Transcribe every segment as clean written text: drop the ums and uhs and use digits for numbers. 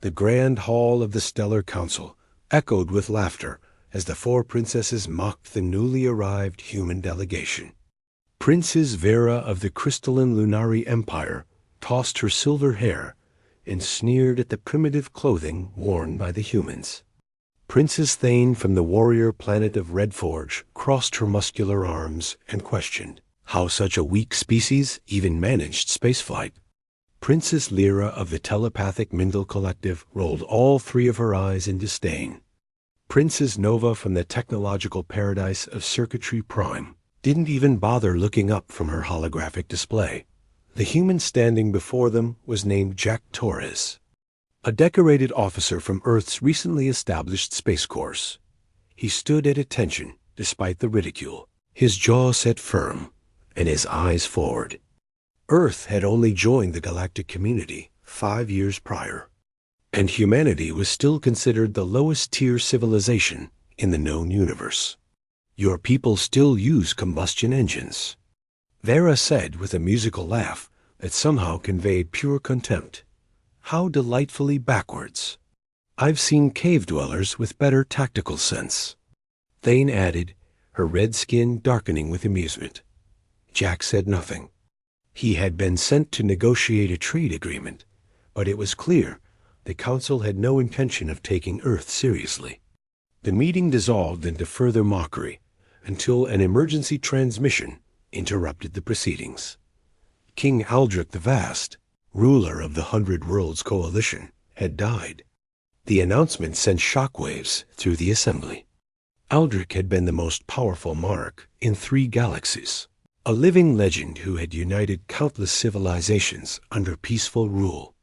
The grand hall of the Stellar Council echoed with laughter as the four princesses mocked the newly arrived human delegation. Princess Vera of the crystalline Lunari Empire tossed her silver hair and sneered at the primitive clothing worn by the humans. Princess Thane from the warrior planet of Redforge crossed her muscular arms and questioned how such a weak species even managed spaceflight. Princess Lyra of the telepathic Mindel Collective rolled all three of her eyes in disdain. Princess Nova from the technological paradise of Circuitry Prime didn't even bother looking up from her holographic display. The human standing before them was named Jack Torres, a decorated officer from Earth's recently established Space Course. He stood at attention despite the ridicule, his jaw set firm and his eyes forward. Earth had only joined the galactic community 5 years prior, and humanity was still considered the lowest-tier civilization in the known universe. Your people still use combustion engines, Vera said with a musical laugh that somehow conveyed pure contempt. How delightfully backwards. I've seen cave dwellers with better tactical sense. Thane added, her red skin darkening with amusement. Jack said nothing. He had been sent to negotiate a trade agreement, but it was clear the council had no intention of taking Earth seriously. The meeting dissolved into further mockery until an emergency transmission interrupted the proceedings. King Aldrich the Vast, ruler of the 100 Worlds Coalition, had died. The announcement sent shockwaves through the assembly. Aldrich had been the most powerful monarch in 3 galaxies, a living legend who had united countless civilizations under peaceful rule.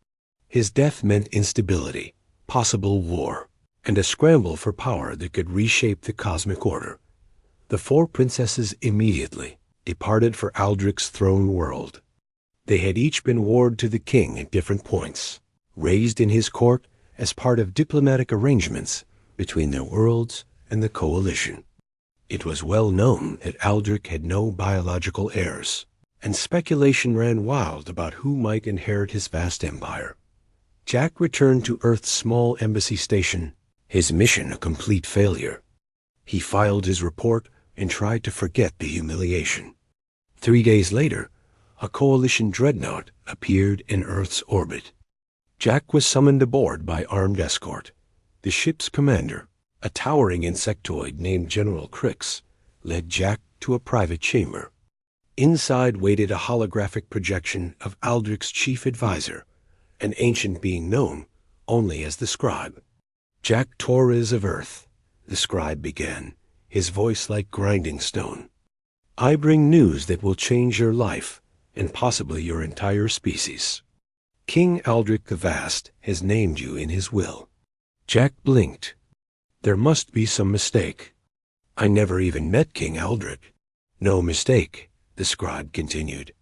His death meant instability, possible war, and a scramble for power that could reshape the cosmic order. The 4 princesses immediately departed for Aldrich's throne world. They had each been ward to the king at different points, raised in his court as part of diplomatic arrangements between their worlds and the coalition. It was well known that Aldrich had no biological heirs, and speculation ran wild about who might inherit his vast empire. Jack returned to Earth's small embassy station, his mission a complete failure. He filed his report and tried to forget the humiliation. 3 days later, a coalition dreadnought appeared in Earth's orbit. Jack was summoned aboard by armed escort. The ship's commander, a towering insectoid named General Crix, led Jack to a private chamber. Inside waited a holographic projection of Aldrich's chief advisor, an ancient being known only as the Scribe. Jack Torres of Earth, the Scribe began, his voice like grinding stone. I bring news that will change your life, and possibly your entire species. King Aldrich the Vast has named you in his will. Jack blinked. There must be some mistake. I never even met King Aldrich. No mistake, the Scribe continued.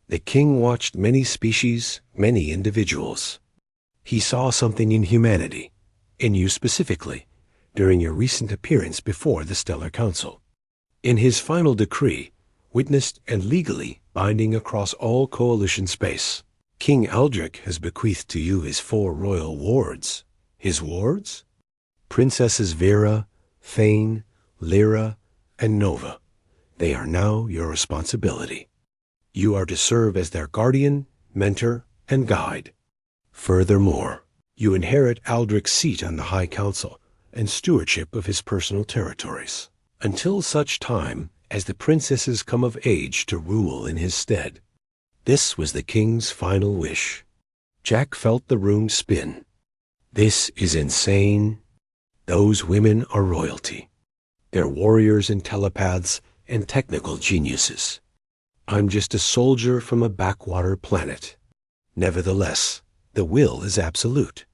The king watched many species, many individuals. He saw something in humanity, in you specifically, during your recent appearance before the Stellar Council. In his final decree, witnessed and legally binding across all coalition space, King Aldrich has bequeathed to you his 4 royal wards. His wards? Princesses Vera, Thane, Lyra, and Nova. They are now your responsibility. You are to serve as their guardian, mentor, and guide. Furthermore, you inherit Aldrich's seat on the High Council and stewardship of his personal territories, until such time as the princesses come of age to rule in his stead. This was the king's final wish. Jack felt the room spin. This is insane. Those women are royalty. They're warriors and telepaths and technical geniuses. I'm just a soldier from a backwater planet. Nevertheless, the will is absolute.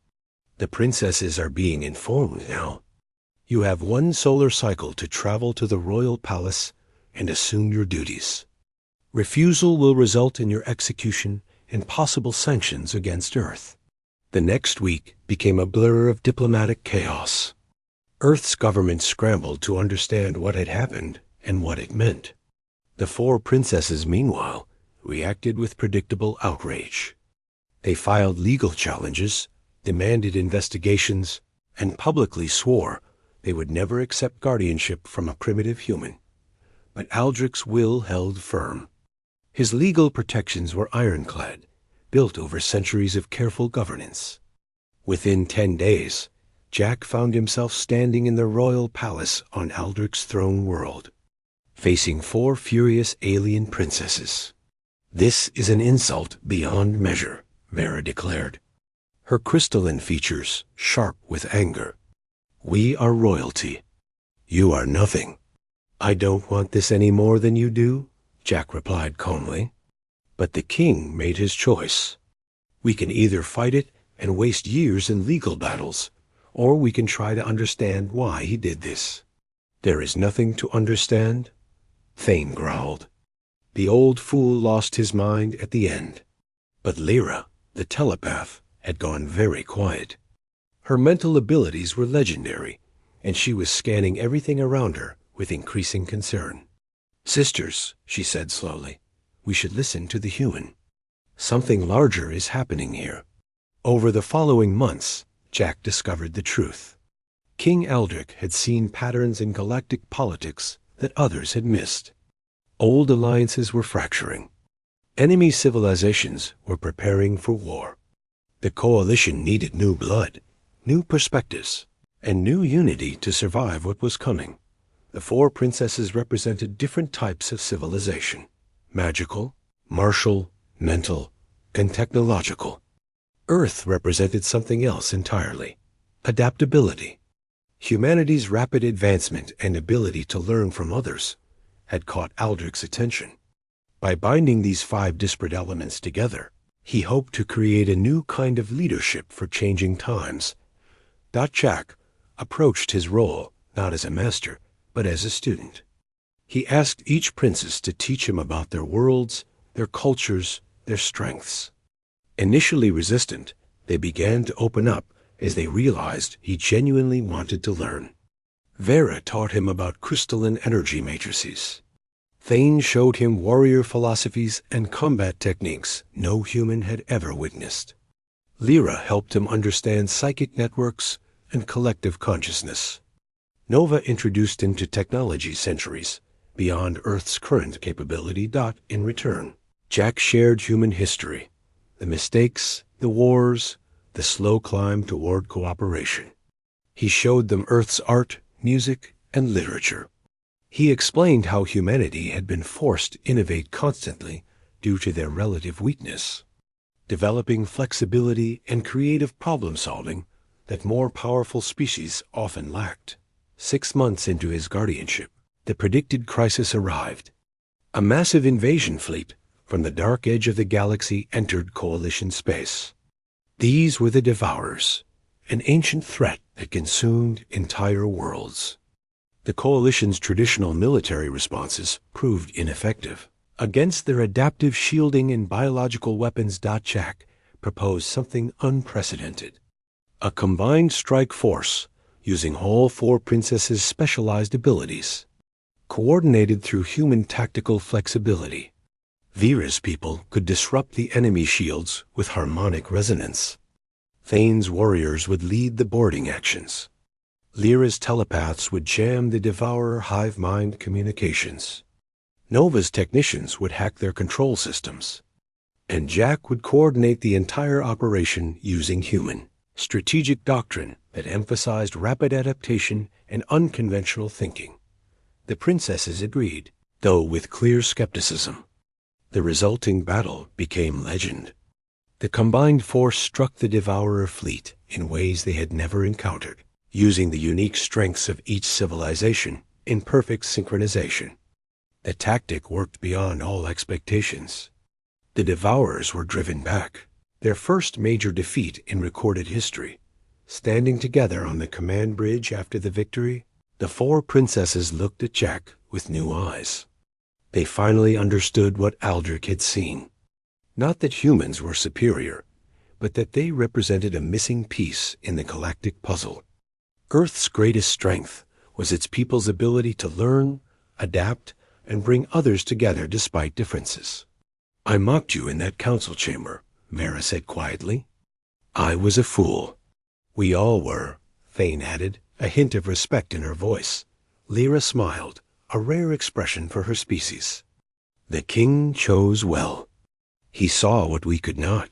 The princesses are being informed now. You have 1 solar cycle to travel to the royal palace and assume your duties. Refusal will result in your execution and possible sanctions against Earth. The next week became a blur of diplomatic chaos. Earth's government scrambled to understand what had happened and what it meant. The 4 princesses, meanwhile, reacted with predictable outrage. They filed legal challenges, demanded investigations, and publicly swore they would never accept guardianship from a primitive human. But Aldrich's will held firm. His legal protections were ironclad, built over centuries of careful governance. Within 10 days, Jack found himself standing in the royal palace on Aldrich's throne world, facing 4 furious alien princesses. "This is an insult beyond measure," Vera declared, her crystalline features sharp with anger. "We are royalty. You are nothing." "I don't want this any more than you do," Jack replied calmly. "But the king made his choice. We can either fight it and waste years in legal battles, or we can try to understand why he did this." "There is nothing to understand," Thane growled. The old fool lost his mind at the end. But Lyra, the telepath, had gone very quiet. Her mental abilities were legendary, and she was scanning everything around her with increasing concern. "Sisters," she said slowly, "we should listen to the human. Something larger is happening here." Over the following months, Jack discovered the truth. King Aldrich had seen patterns in galactic politics that others had missed. Old alliances were fracturing. Enemy civilizations were preparing for war. The coalition needed new blood, new perspectives, and new unity to survive what was coming. The 4 princesses represented different types of civilization: magical, martial, mental, and technological. Earth represented something else entirely: adaptability. Humanity's rapid advancement and ability to learn from others had caught Aldrich's attention. By binding these 5 disparate elements together, he hoped to create a new kind of leadership for changing times. Jack approached his role not as a master, but as a student. He asked each princess to teach him about their worlds, their cultures, their strengths. Initially resistant, they began to open up as they realized he genuinely wanted to learn. Vera taught him about crystalline energy matrices. Thane showed him warrior philosophies and combat techniques no human had ever witnessed. Lyra helped him understand psychic networks and collective consciousness. Nova introduced him to technology centuries beyond Earth's current capability. In return, Jack shared human history, the mistakes, the wars, the slow climb toward cooperation. He showed them Earth's art, music, and literature. He explained how humanity had been forced to innovate constantly due to their relative weakness, developing flexibility and creative problem-solving that more powerful species often lacked. 6 months into his guardianship, the predicted crisis arrived. A massive invasion fleet from the dark edge of the galaxy entered Coalition space. These were the Devourers, an ancient threat that consumed entire worlds. The Coalition's traditional military responses proved ineffective. Against their adaptive shielding and biological weapons, Jack proposed something unprecedented: a combined strike force using all 4 princesses' specialized abilities, coordinated through human tactical flexibility. Vera's people could disrupt the enemy shields with harmonic resonance. Thane's warriors would lead the boarding actions. Lyra's telepaths would jam the Devourer hive mind communications. Nova's technicians would hack their control systems. And Jack would coordinate the entire operation using human, strategic doctrine that emphasized rapid adaptation and unconventional thinking. The princesses agreed, though with clear skepticism. The resulting battle became legend. The combined force struck the Devourer fleet in ways they had never encountered, using the unique strengths of each civilization in perfect synchronization. The tactic worked beyond all expectations. The Devourers were driven back, their first major defeat in recorded history. Standing together on the command bridge after the victory, the 4 princesses looked at Jack with new eyes. They finally understood what Aldrich had seen. Not that humans were superior, but that they represented a missing piece in the galactic puzzle. Earth's greatest strength was its people's ability to learn, adapt, and bring others together despite differences. "I mocked you in that council chamber," Vera said quietly. I was a fool. We all were, Thane added, a hint of respect in her voice. Lyra smiled, a rare expression for her species. The king chose well. He saw what we could not.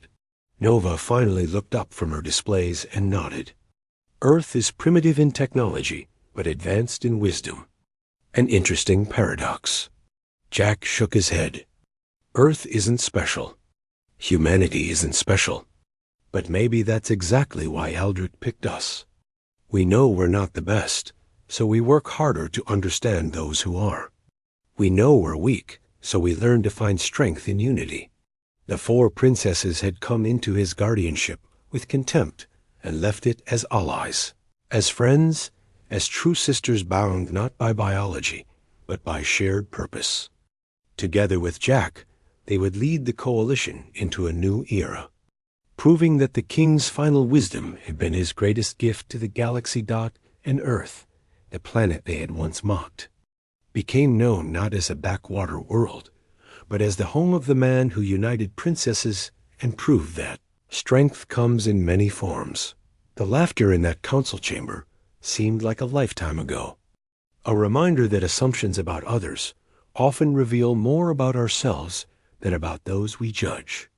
Nova finally looked up from her displays and nodded. Earth is primitive in technology, but advanced in wisdom. An interesting paradox. Jack shook his head. Earth isn't special. Humanity isn't special. But maybe that's exactly why Aldrich picked us. We know we're not the best, so we work harder to understand those who are. We know we're weak, so we learn to find strength in unity. The 4 princesses had come into his guardianship with contempt and left it as allies, as friends, as true sisters bound not by biology, but by shared purpose. Together with Jack, they would lead the coalition into a new era, proving that the king's final wisdom had been his greatest gift to the galaxy. And Earth, the planet they had once mocked, became known not as a backwater world, but as the home of the man who united princesses and proved that strength comes in many forms. The laughter in that council chamber seemed like a lifetime ago, a reminder that assumptions about others often reveal more about ourselves than about those we judge.